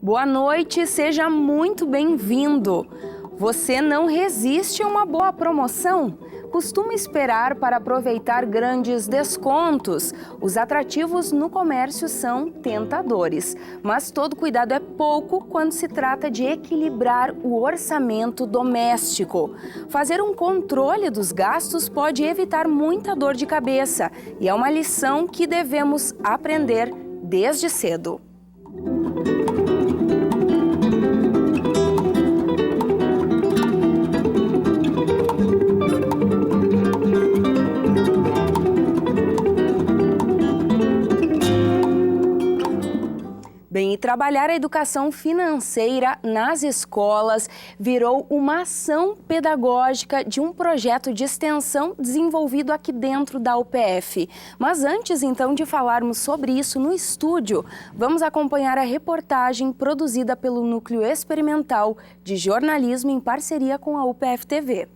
Boa noite, seja muito bem-vindo. Você não resiste a uma boa promoção? Costuma esperar para aproveitar grandes descontos. Os atrativos no comércio são tentadores, mas todo cuidado é pouco quando se trata de equilibrar o orçamento doméstico. Fazer um controle dos gastos pode evitar muita dor de cabeça e é uma lição que devemos aprender desde cedo. Bem, e trabalhar a educação financeira nas escolas virou uma ação pedagógica de um projeto de extensão desenvolvido aqui dentro da UPF. Mas antes, então, de falarmos sobre isso no estúdio, vamos acompanhar a reportagem produzida pelo Núcleo Experimental de Jornalismo em parceria com a UPF TV.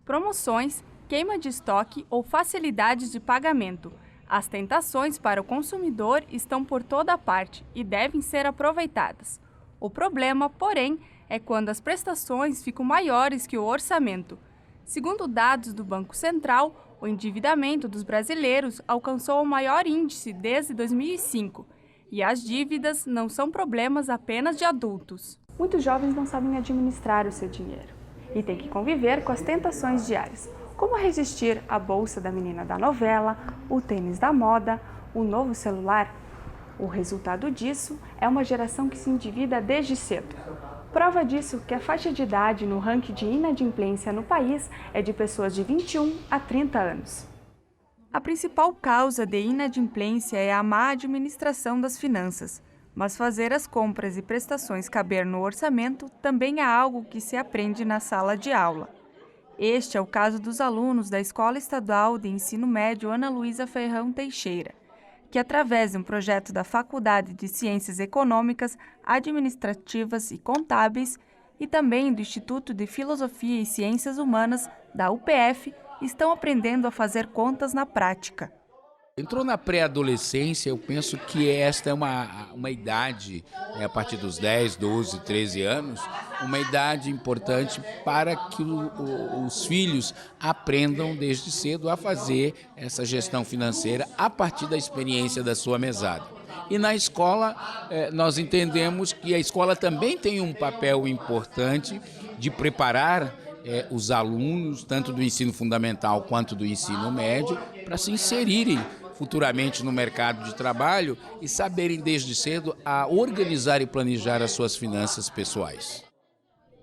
Promoções, queima de estoque ou facilidades de pagamento. As tentações para o consumidor estão por toda parte e devem ser aproveitadas. O problema, porém, é quando as prestações ficam maiores que o orçamento. Segundo dados do Banco Central, o endividamento dos brasileiros alcançou o maior índice desde 2005 e as dívidas não são problemas apenas de adultos. Muitos jovens não sabem administrar o seu dinheiro e têm que conviver com as tentações diárias. Como resistir à bolsa da menina da novela, o tênis da moda, o novo celular? O resultado disso é uma geração que se endivida desde cedo. Prova disso que a faixa de idade no ranking de inadimplência no país é de pessoas de 21 a 30 anos. A principal causa de inadimplência é a má administração das finanças, mas fazer as compras e prestações caber no orçamento também é algo que se aprende na sala de aula. Este é o caso dos alunos da Escola Estadual de Ensino Médio Ana Luísa Ferrão Teixeira, que através de um projeto da Faculdade de Ciências Econômicas, Administrativas e Contábeis e também do Instituto de Filosofia e Ciências Humanas da UPF, estão aprendendo a fazer contas na prática. Entrou na pré-adolescência, eu penso que esta é uma idade, a partir dos 10, 12, 13 anos, uma idade importante para que os filhos aprendam desde cedo a fazer essa gestão financeira a partir da experiência da sua mesada. E na escola, nós entendemos que a escola também tem um papel importante de preparar os alunos, tanto do ensino fundamental quanto do ensino médio, para se inserirem futuramente no mercado de trabalho e saberem desde cedo a organizar e planejar as suas finanças pessoais.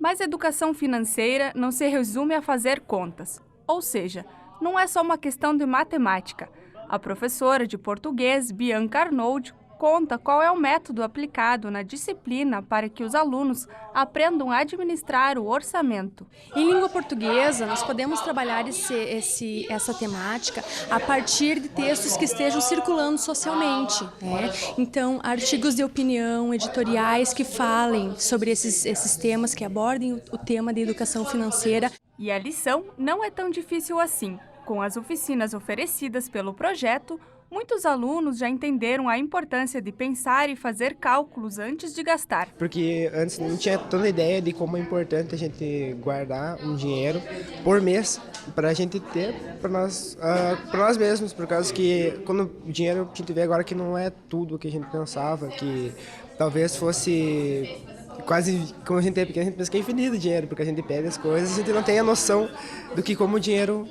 Mas a educação financeira não se resume a fazer contas, ou seja, não é só uma questão de matemática. A professora de português, Bianca Arnold, conta qual é o método aplicado na disciplina para que os alunos aprendam a administrar o orçamento. Em língua portuguesa, nós podemos trabalhar essa temática a partir de textos que estejam circulando socialmente, né? Então, artigos de opinião, editoriais que falem sobre esses temas, que abordem o tema de educação financeira. E a lição não é tão difícil assim. Com as oficinas oferecidas pelo projeto, muitos alunos já entenderam a importância de pensar e fazer cálculos antes de gastar. Porque antes não tinha tanta ideia de como é importante a gente guardar um dinheiro por mês para a gente ter para nós mesmos, por causa que quando o dinheiro a gente vê agora que não é tudo o que a gente pensava, que talvez fosse quase, como a gente é pequeno, a gente pensa que é infinito o dinheiro, porque a gente pega as coisas e a gente não tem a noção do que como o dinheiro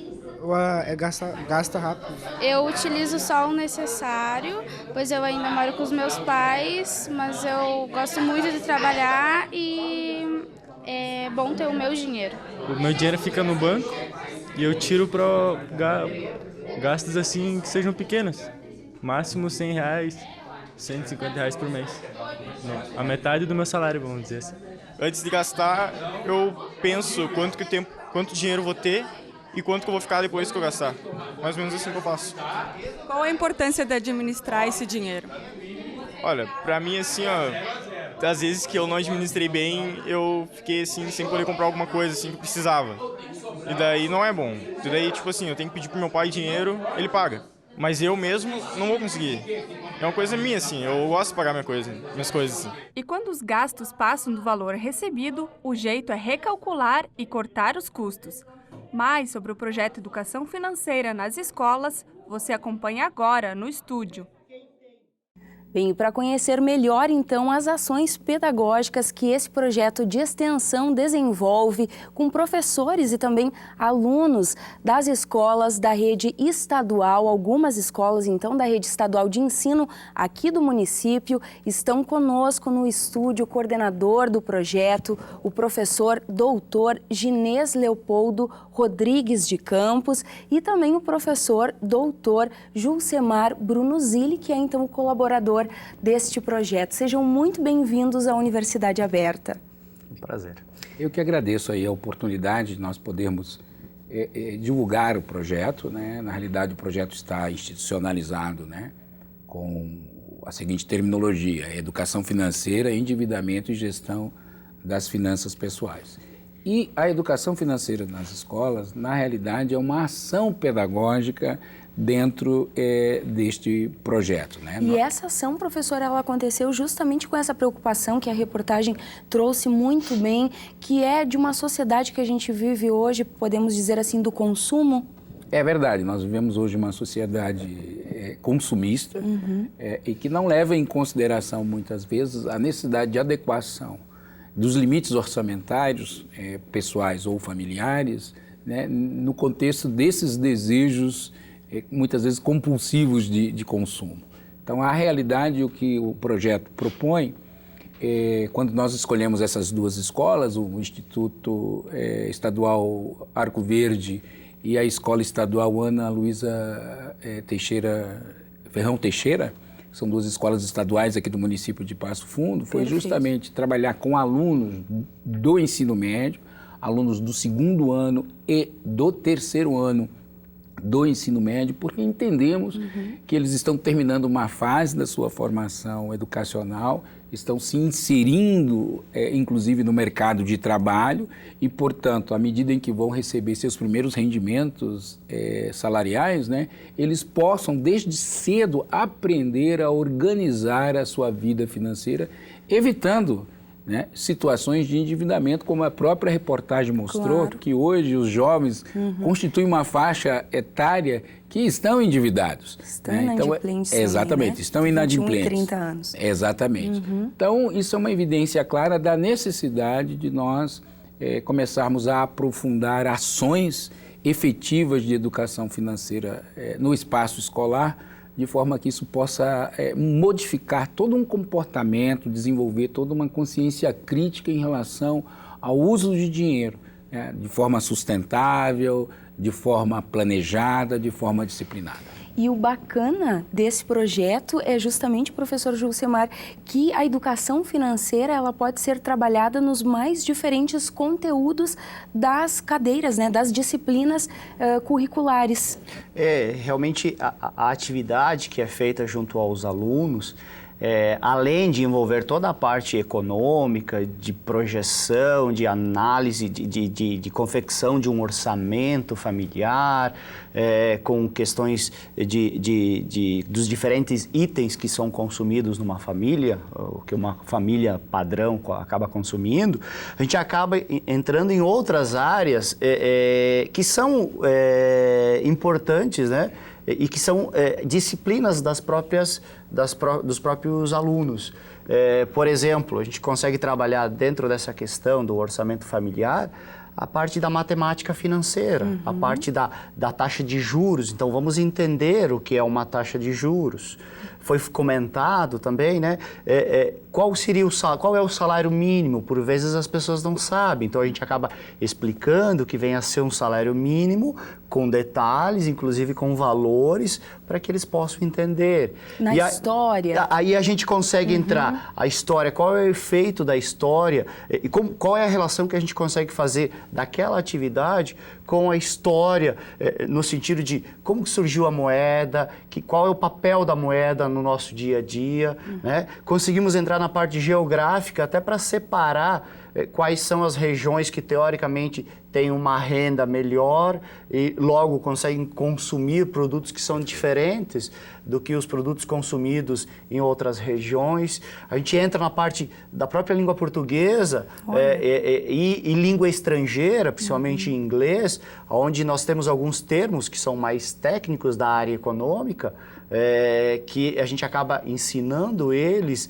gasta rápido. Eu utilizo só o necessário, pois eu ainda moro com os meus pais, mas eu gosto muito de trabalhar e é bom ter o meu dinheiro. O meu dinheiro fica no banco e eu tiro para gastos assim que sejam pequenos, máximo R$100, R$150 por mês. A metade do meu salário, vamos dizer assim. Antes de gastar, eu penso quanto dinheiro vou ter e quanto que eu vou ficar depois que eu gastar. Mais ou menos assim que eu faço. Qual a importância de administrar esse dinheiro? Olha, pra mim assim, às vezes que eu não administrei bem, eu fiquei assim, sem poder comprar alguma coisa assim que eu precisava. E daí não é bom. E daí, tipo assim, eu tenho que pedir pro meu pai dinheiro, ele paga. mas eu mesmo não vou conseguir. É uma coisa minha, assim, eu gosto de pagar minhas coisas, assim. E quando os gastos passam do valor recebido, o jeito é recalcular e cortar os custos. Mais sobre o projeto Educação Financeira nas escolas, você acompanha agora no estúdio. Bem, para conhecer melhor, então, as ações pedagógicas que esse projeto de extensão desenvolve com professores e também alunos das escolas da rede estadual, algumas escolas, então, da rede estadual de ensino aqui do município, estão conosco no estúdio o coordenador do projeto, o professor doutor Ginês Leopoldo Rodrigues de Campos e também o professor doutor Julcemar Brunuzili, que é, então, o colaborador deste projeto. Sejam muito bem-vindos à Universidade Aberta. Um prazer. Eu que agradeço aí a oportunidade de nós podermos divulgar o projeto, né? Na realidade, o projeto está institucionalizado, né? Com a seguinte terminologia: educação financeira, endividamento e gestão das finanças pessoais. E a educação financeira nas escolas, na realidade, é uma ação pedagógica dentro deste projeto, né? E essa ação, professor, ela aconteceu justamente com essa preocupação que a reportagem trouxe muito bem, que é de uma sociedade que a gente vive hoje, podemos dizer assim, do consumo? É verdade, nós vivemos hoje uma sociedade consumista e que não leva em consideração, muitas vezes, a necessidade de adequação dos limites orçamentários, pessoais ou familiares, né, no contexto desses desejos muitas vezes compulsivos de consumo. Então, a realidade, o que o projeto propõe, quando nós escolhemos essas duas escolas, o Instituto Estadual Arco Verde e a Escola Estadual Ana Luísa Ferrão Teixeira, que são duas escolas estaduais aqui do município de Passo Fundo, foi justamente trabalhar com alunos do ensino médio, alunos do 2º ano e do 3º ano do ensino médio, porque entendemos que eles estão terminando uma fase da sua formação educacional, estão se inserindo, inclusive, no mercado de trabalho e, portanto, à medida em que vão receber seus primeiros rendimentos salariais, né, eles possam, desde cedo, aprender a organizar a sua vida financeira, evitando, né, situações de endividamento, como a própria reportagem mostrou, que hoje os jovens constituem uma faixa etária que estão endividados. Estão inadimplentes. Exatamente, né? estão inadimplentes. 21 e 30 anos. Exatamente. Então, isso é uma evidência clara da necessidade de nós começarmos a aprofundar ações efetivas de educação financeira no espaço escolar, de forma que isso possa modificar todo um comportamento, desenvolver toda uma consciência crítica em relação ao uso de dinheiro, né, de forma sustentável, de forma planejada, de forma disciplinada. E o bacana desse projeto é justamente, professor Julcemar, que a educação financeira ela pode ser trabalhada nos mais diferentes conteúdos das cadeiras, né, das disciplinas curriculares. Realmente a atividade que é feita junto aos alunos, além de envolver toda a parte econômica, de projeção, de análise, de confecção de um orçamento familiar, com questões dos diferentes itens que são consumidos numa família, o que uma família padrão acaba consumindo, a gente acaba entrando em outras áreas que são importantes, né? E que são disciplinas dos próprios alunos. Por exemplo, a gente consegue trabalhar dentro dessa questão do orçamento familiar a parte da matemática financeira, a parte da taxa de juros. Então, vamos entender o que é uma taxa de juros. Foi comentado também, né? Qual é o salário mínimo? Por vezes as pessoas não sabem, então a gente acaba explicando que vem a ser um salário mínimo com detalhes, inclusive com valores, para que eles possam entender. Na história. Aí a gente consegue entrar, a história, qual é o efeito da história e qual é a relação que a gente consegue fazer daquela atividade com a história, no sentido de como surgiu a moeda, qual é o papel da moeda no nosso dia a dia, né? Conseguimos entrar na parte geográfica até para separar quais são as regiões que teoricamente têm uma renda melhor e logo conseguem consumir produtos que são diferentes do que os produtos consumidos em outras regiões. A gente entra na parte da própria língua portuguesa e língua estrangeira, principalmente em inglês, onde nós temos alguns termos que são mais técnicos da área econômica, que a gente acaba ensinando eles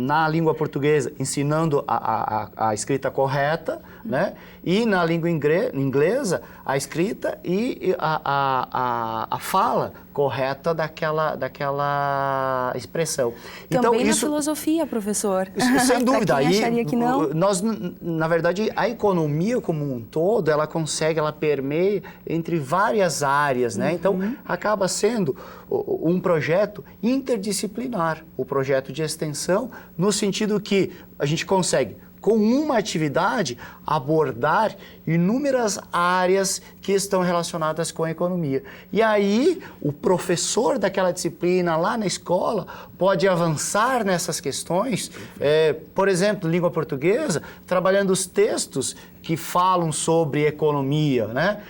na língua portuguesa, ensinando a escrita correta, né? E na língua inglesa, a escrita e a fala correta daquela expressão. Também na filosofia, professor. Sem dúvida. Pra quem acharia que não. Nós, na verdade, a economia como um todo, ela permeia entre várias áreas, né? Então, acaba sendo um projeto interdisciplinar, o projeto de extensão, no sentido que a gente consegue, com uma atividade, abordar inúmeras áreas que estão relacionadas com a economia. E aí, o professor daquela disciplina lá na escola pode avançar nessas questões, por exemplo, língua portuguesa, trabalhando os textos que falam sobre economia, né?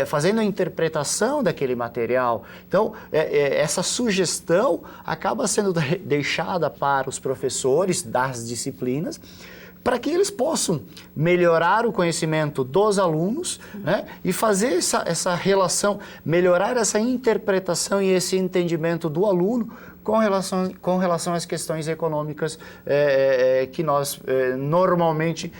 Fazendo a interpretação daquele material. Então, essa sugestão acaba sendo deixada para os professores das disciplinas, para que eles possam melhorar o conhecimento dos alunos, né, e fazer essa relação, melhorar essa interpretação e esse entendimento do aluno com relação às questões econômicas que nós normalmente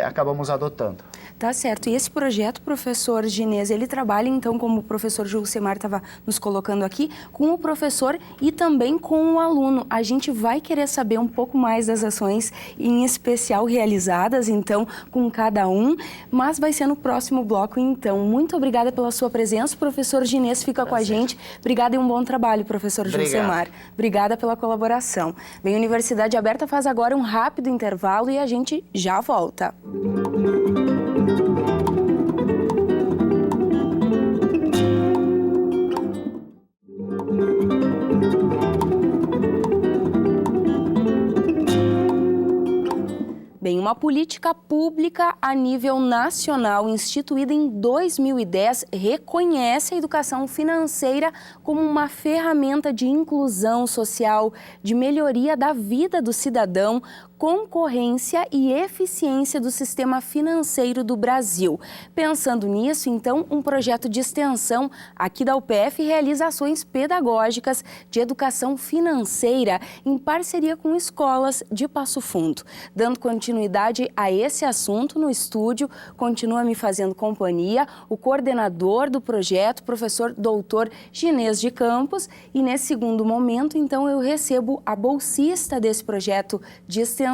acabamos adotando. Tá certo. E esse projeto, professor Ginês, ele trabalha, então, como o professor Gilcemar estava nos colocando aqui, com o professor e também com o aluno. A gente vai querer saber um pouco mais das ações, em especial realizadas, então, com cada um, mas vai ser no próximo bloco, então. Muito obrigada pela sua presença. O professor Ginês fica com a gente. Obrigada e um bom trabalho, professor Gilcemar. Obrigada pela colaboração. Bem, a Universidade Aberta faz agora um rápido intervalo e a gente já volta. Bem, uma política pública a nível nacional, instituída em 2010, reconhece a educação financeira como uma ferramenta de inclusão social, de melhoria da vida do cidadão, concorrência e eficiência do sistema financeiro do Brasil. Pensando nisso, então, um projeto de extensão aqui da UPF realiza ações pedagógicas de educação financeira em parceria com escolas de Passo Fundo. Dando continuidade a esse assunto, no estúdio, continua me fazendo companhia o coordenador do projeto, professor doutor Ginês de Campos, e nesse segundo momento, então, eu recebo a bolsista desse projeto de extensão,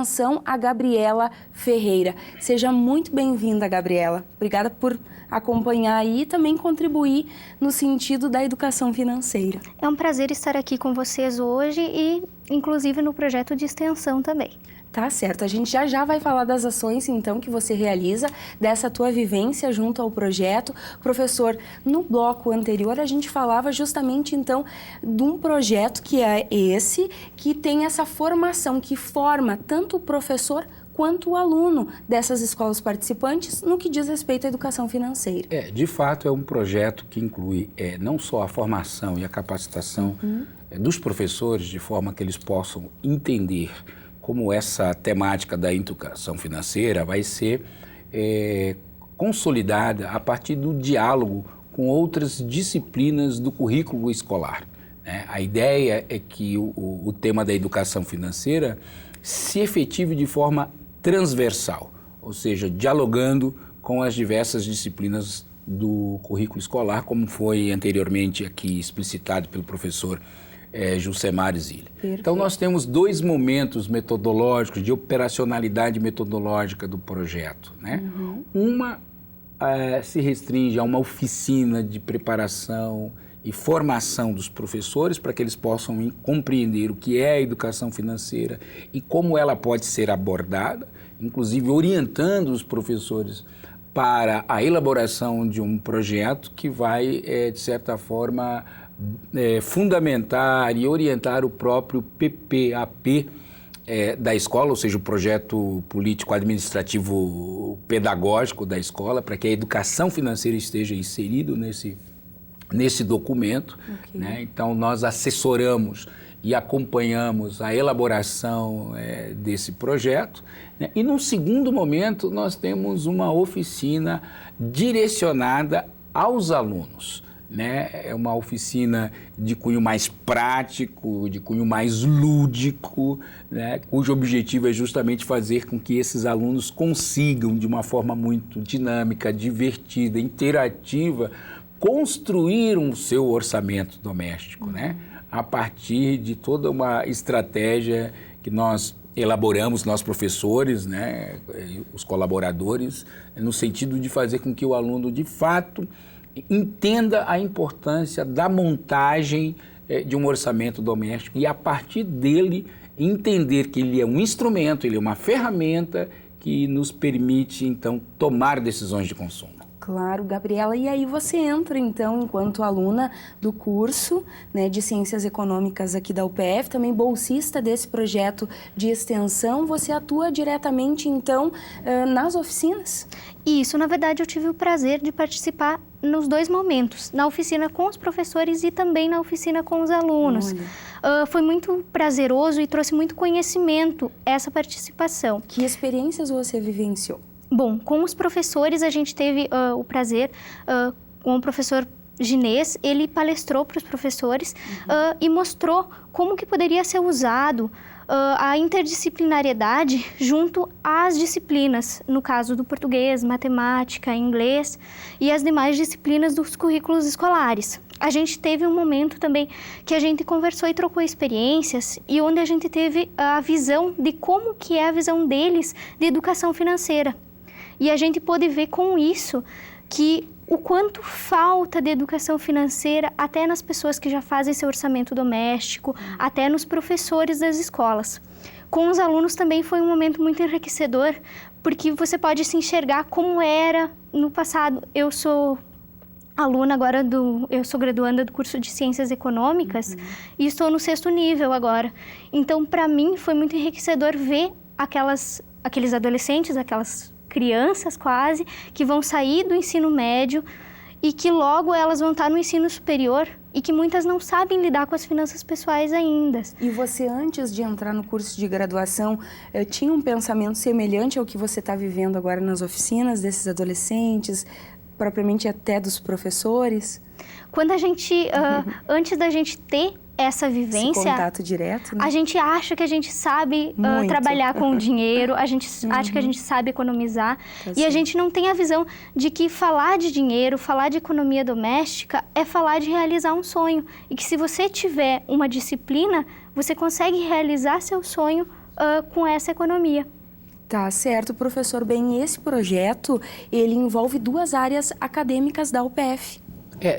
a Gabriela Ferreira. Seja muito bem-vinda, Gabriela. Obrigada por acompanhar aí e também contribuir no sentido da educação financeira. É um prazer estar aqui com vocês hoje e, inclusive, no projeto de extensão também. Tá certo, a gente já vai falar das ações, então, que você realiza, dessa tua vivência junto ao projeto. Professor, no bloco anterior a gente falava justamente, então, de um projeto que é esse, que tem essa formação, que forma tanto o professor quanto o aluno dessas escolas participantes no que diz respeito à educação financeira. De fato, é um projeto que inclui não só a formação e a capacitação dos professores, de forma que eles possam entender como essa temática da educação financeira vai ser consolidada a partir do diálogo com outras disciplinas do currículo escolar, né? A ideia é que o tema da educação financeira se efetive de forma transversal, ou seja, dialogando com as diversas disciplinas do currículo escolar, como foi anteriormente aqui explicitado pelo professor Gilcemar Zilli. Então, nós temos dois momentos metodológicos de operacionalidade metodológica do projeto, né? Uma se restringe a uma oficina de preparação e formação dos professores para que eles possam compreender o que é a educação financeira e como ela pode ser abordada, inclusive orientando os professores para a elaboração de um projeto que vai, de certa forma, fundamentar e orientar o próprio PPAP da escola, ou seja, o projeto político-administrativo pedagógico da escola, para que a educação financeira esteja inserido nesse documento. Okay. Né? Então, nós assessoramos e acompanhamos a elaboração desse projeto. Né? E, num segundo momento, nós temos uma oficina direcionada aos alunos. Né? É uma oficina de cunho mais prático, de cunho mais lúdico, né? Cujo objetivo é justamente fazer com que esses alunos consigam, de uma forma muito dinâmica, divertida, interativa, construir um seu orçamento doméstico, né? A partir de toda uma estratégia que nós elaboramos, nós professores, né? Os colaboradores, no sentido de fazer com que o aluno, de fato, entenda a importância da montagem de um orçamento doméstico e, a partir dele, entender que ele é um instrumento, ele é uma ferramenta que nos permite, então, tomar decisões de consumo. Claro, Gabriela. E aí você entra, então, enquanto aluna do curso, né, de Ciências Econômicas aqui da UPF, também bolsista desse projeto de extensão, você atua diretamente, então, nas oficinas? Isso, na verdade, eu tive o prazer de participar nos dois momentos, na oficina com os professores e também na oficina com os alunos. Foi muito prazeroso e trouxe muito conhecimento essa participação. Que experiências você vivenciou? Bom, com os professores a gente teve o prazer, com o professor Ginês, ele palestrou para os professores e mostrou como que poderia ser usado a interdisciplinariedade junto às disciplinas, no caso do português, matemática, inglês e as demais disciplinas dos currículos escolares. A gente teve um momento também que a gente conversou e trocou experiências e onde a gente teve a visão de como que é a visão deles de educação financeira. E a gente pôde ver com isso que o quanto falta de educação financeira até nas pessoas que já fazem seu orçamento doméstico, até nos professores das escolas. Com os alunos também foi um momento muito enriquecedor, porque você pode se enxergar como era no passado. Eu sou aluna agora eu sou graduanda do curso de Ciências Econômicas e estou no 6º nível agora. Então, para mim, foi muito enriquecedor ver aqueles adolescentes, aquelas crianças quase, que vão sair do ensino médio e que logo elas vão estar no ensino superior e que muitas não sabem lidar com as finanças pessoais ainda. E você, antes de entrar no curso de graduação, tinha um pensamento semelhante ao que você está vivendo agora nas oficinas desses adolescentes, propriamente até dos professores? Quando a gente, antes da gente ter essa vivência, esse contato direto, né? A gente acha que a gente sabe trabalhar com o dinheiro, a gente acha que a gente sabe economizar e a gente não tem a visão de que falar de dinheiro, falar de economia doméstica é falar de realizar um sonho e que se você tiver uma disciplina, você consegue realizar seu sonho com essa economia. Tá certo, professor. Bem, esse projeto, ele envolve 2 áreas acadêmicas da UPF.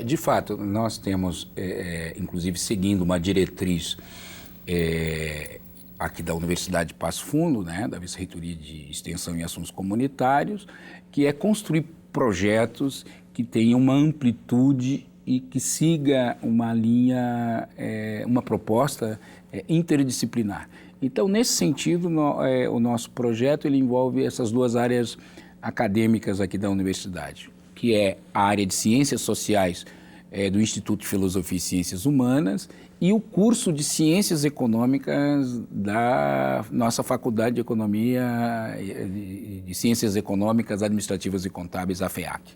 De fato, nós temos, inclusive, seguindo uma diretriz aqui da Universidade de Passo Fundo, né, da Vice-Reitoria de Extensão e Assuntos Comunitários, que é construir projetos que tenham uma amplitude e que siga uma linha, uma proposta interdisciplinar. Então, nesse sentido, o nosso projeto ele envolve essas 2 áreas acadêmicas aqui da universidade, que é a área de Ciências Sociais do Instituto de Filosofia e Ciências Humanas e o curso de Ciências Econômicas da nossa Faculdade de Economia, de Ciências Econômicas, Administrativas e Contábeis, a FEAC.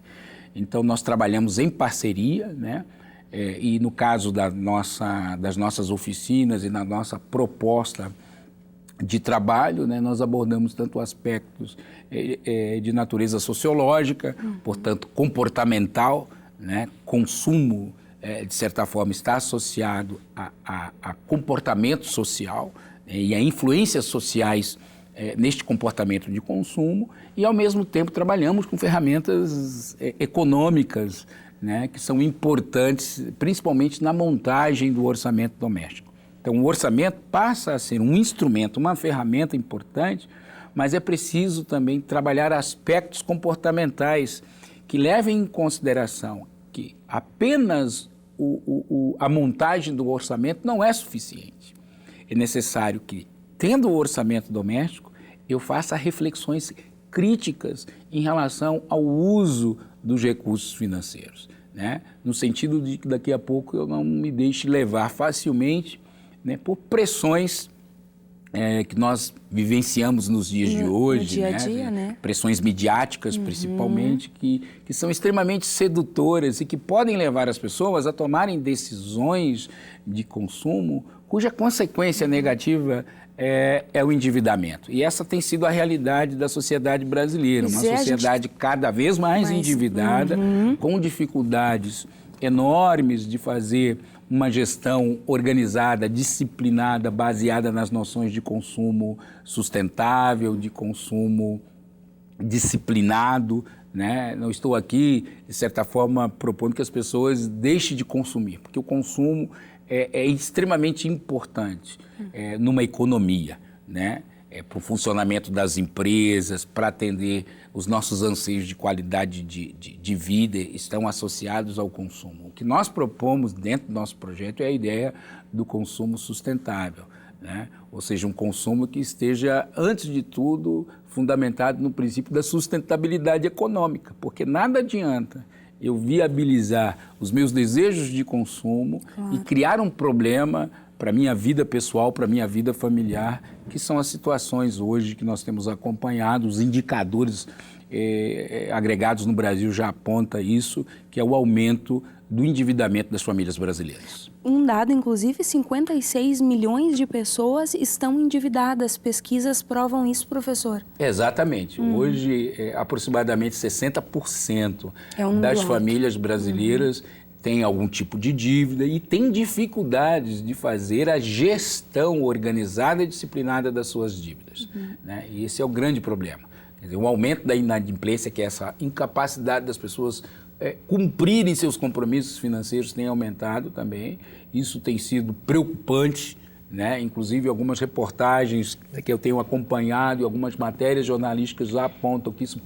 Então, nós trabalhamos em parceria, né? E no caso das nossas oficinas e na nossa proposta de trabalho, né, nós abordamos tanto aspectos de natureza sociológica, portanto, comportamental, né, consumo, de certa forma, está associado a comportamento social e a influências sociais neste comportamento de consumo e, ao mesmo tempo, trabalhamos com ferramentas econômicas, né, que são importantes, principalmente na montagem do orçamento doméstico. Então, o orçamento passa a ser um instrumento, uma ferramenta importante, mas é preciso também trabalhar aspectos comportamentais que levem em consideração que apenas a montagem do orçamento não é suficiente. É necessário que tendo o orçamento doméstico, eu faça reflexões críticas em relação ao uso dos recursos financeiros, né? No sentido de que daqui a pouco eu não me deixe levar facilmente, né, por pressões que nós vivenciamos nos dias de hoje, no dia a dia, né? Pressões midiáticas, principalmente, que são extremamente sedutoras e que podem levar as pessoas a tomarem decisões de consumo cuja consequência negativa é o endividamento. E essa tem sido a realidade da sociedade brasileira, uma sociedade cada vez mais endividada, com dificuldades enormes de fazer uma gestão organizada, disciplinada, baseada nas noções de consumo sustentável, de consumo disciplinado, né? Não estou aqui, de certa forma, propondo que as pessoas deixem de consumir, porque o consumo é extremamente importante numa economia, né? Para o funcionamento das empresas, para atender os nossos anseios de qualidade de vida, estão associados ao consumo. O que nós propomos dentro do nosso projeto é a ideia do consumo sustentável, né? Ou seja, um consumo que esteja, antes de tudo, fundamentado no princípio da sustentabilidade econômica, porque nada adianta eu viabilizar os meus desejos de consumo e criar um problema para a minha vida pessoal, para a minha vida familiar, que são as situações hoje que nós temos acompanhado, os indicadores agregados no Brasil já apontam isso, que é o aumento do endividamento das famílias brasileiras. Um dado, inclusive, 56 milhões de pessoas estão endividadas. Pesquisas provam isso, professor. Exatamente. Hoje, aproximadamente 60% das famílias brasileiras têm algum tipo de dívida e têm dificuldades de fazer a gestão organizada e disciplinada das suas dívidas, né? E esse é o grande problema. Quer dizer, o aumento da inadimplência, que é essa incapacidade das pessoas cumprirem seus compromissos financeiros, tem aumentado também. Isso tem sido preocupante, né? Inclusive algumas reportagens que eu tenho acompanhado e algumas matérias jornalísticas já apontam que isso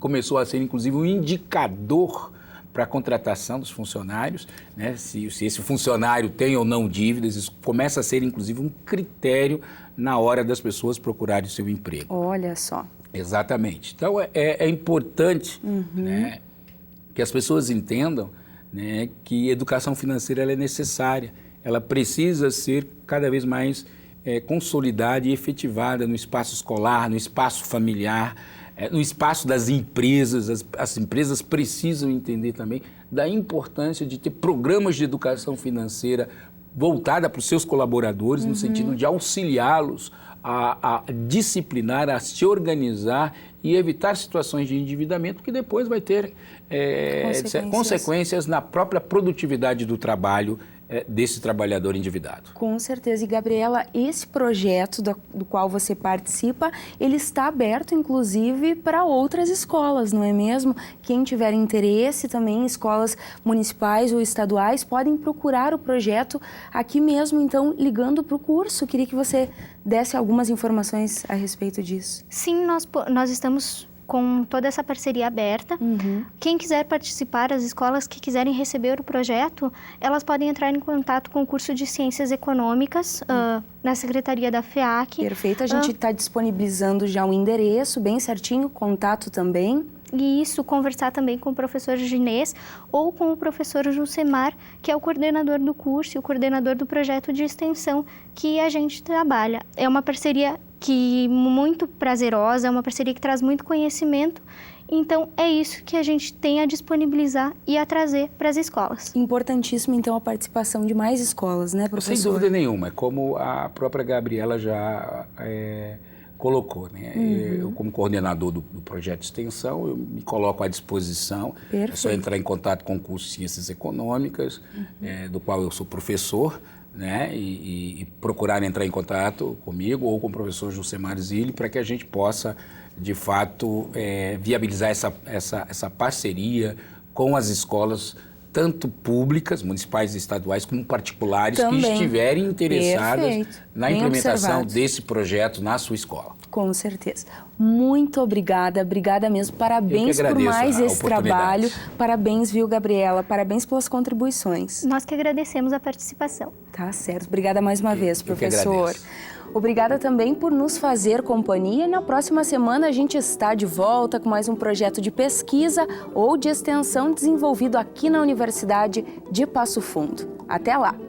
começou a ser inclusive um indicador para a contratação dos funcionários, né? Se esse funcionário tem ou não dívidas, isso começa a ser inclusive um critério na hora das pessoas procurarem seu emprego. Olha só. Exatamente. Então é importante, né, que as pessoas entendam, né, que educação financeira ela é necessária, ela precisa ser cada vez mais consolidada e efetivada no espaço escolar, no espaço familiar, no espaço das empresas. As empresas precisam entender também da importância de ter programas de educação financeira voltada para os seus colaboradores, no sentido de auxiliá-los a disciplinar, a se organizar e evitar situações de endividamento que depois vai ter consequências na própria produtividade do trabalho desse trabalhador endividado. Com certeza. E, Gabriela, esse projeto do qual você participa, ele está aberto, inclusive, para outras escolas, não é mesmo? Quem tiver interesse também, escolas municipais ou estaduais, podem procurar o projeto aqui mesmo, então, ligando para o curso. Queria que você desse algumas informações a respeito disso. Sim, nós estamos com toda essa parceria aberta. Quem quiser participar, as escolas que quiserem receber o projeto, elas podem entrar em contato com o curso de Ciências Econômicas na Secretaria da FEAC. Perfeito, a gente está disponibilizando já o endereço bem certinho, contato também. E isso, conversar também com o professor Ginês ou com o professor Jusemar, que é o coordenador do curso e o coordenador do projeto de extensão que a gente trabalha. É uma parceria muito prazerosa, é uma parceria que traz muito conhecimento. Então, é isso que a gente tem a disponibilizar e a trazer para as escolas. Importantíssimo, então, a participação de mais escolas, né, professor? Sem dúvida nenhuma, como a própria Gabriela já colocou, né? Eu, como coordenador do projeto de extensão, eu me coloco à disposição. Perfeito. É só entrar em contato com o curso de Ciências Econômicas, do qual eu sou professor, né? E procurar entrar em contato comigo ou com o professor Jusemar Zilli para que a gente possa, de fato, viabilizar essa parceria com as escolas, tanto públicas, municipais e estaduais, como particulares também, que estiverem interessadas na implementação desse projeto na sua escola. Com certeza. Muito obrigada, obrigada mesmo. Parabéns por mais esse trabalho. Parabéns, viu, Gabriela? Parabéns pelas contribuições. Nós que agradecemos a participação. Tá certo. Obrigada mais uma vez, professor. Obrigada também por nos fazer companhia. Na próxima semana a gente está de volta com mais um projeto de pesquisa ou de extensão desenvolvido aqui na Universidade de Passo Fundo. Até lá!